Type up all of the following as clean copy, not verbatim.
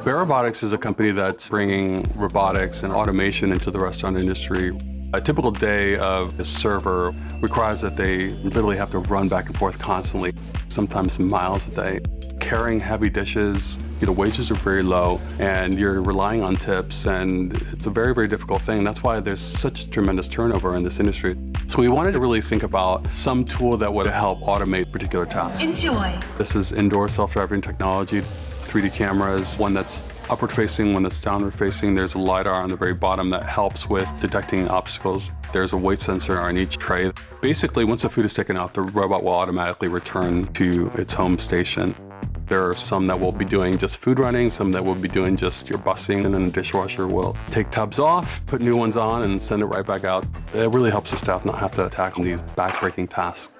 Bear Robotics is a company that's bringing robotics and automation into the restaurant industry. A typical day of a server requires that they literally have to run back and forth constantly, sometimes miles a day. Carrying heavy dishes, wages are very low, and you're relying on tips, and it's a very, very difficult thing. That's why there's such tremendous turnover in this industry. So we wanted to really think about some tool that would help automate particular tasks. Enjoy. This is indoor self-driving technology, 3D cameras, one that's upward-facing, one that's downward-facing. There's a LiDAR on the very bottom that helps with detecting obstacles. There's a weight sensor on each tray. Basically, once the food is taken out, the robot will automatically return to its home station. There are some that will be doing just food running, some that will be doing just your busing, and then the dishwasher will take tubs off, put new ones on, and send it right back out. It really helps the staff not have to tackle these back-breaking tasks.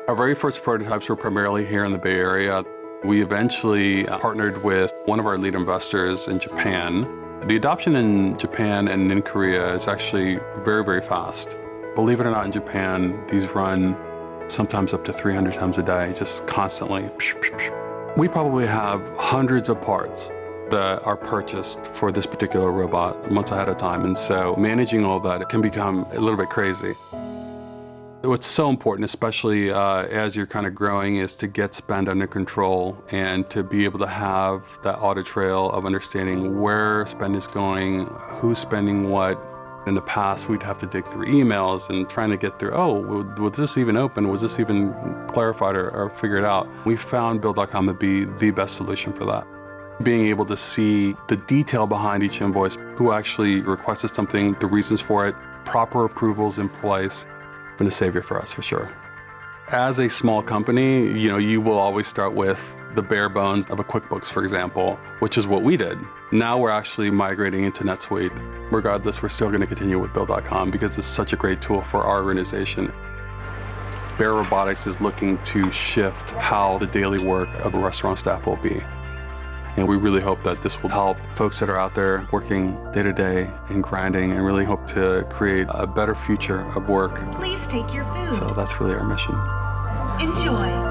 Our very first prototypes were primarily here in the Bay Area. We eventually partnered with one of our lead investors in Japan. The adoption in Japan and in Korea is actually very, very fast. Believe it or not, in Japan, these run sometimes up to 300 times a day, just constantly. We probably have hundreds of parts that are purchased for this particular robot months ahead of time. And so managing all that, it can become a little bit crazy. What's so important, especially as you're kind of growing, is to get spend under control and to be able to have that audit trail of understanding where spend is going, who's spending what. In the past, we'd have to dig through emails and trying to get through, was this even open? Was this even clarified or figured out? We found Bill.com to be the best solution for that. Being able to see the detail behind each invoice, who actually requested something, the reasons for it, proper approvals in place, been a savior for us, for sure. As a small company, you will always start with the bare bones of a QuickBooks, for example, which is what we did. Now we're actually migrating into NetSuite. Regardless, we're still going to continue with Bill.com because it's such a great tool for our organization. Bear Robotics is looking to shift how the daily work of a restaurant staff will be. And we really hope that this will help folks that are out there working day to day and grinding, and really hope to create a better future of work. Please take your food. So that's really our mission. Enjoy.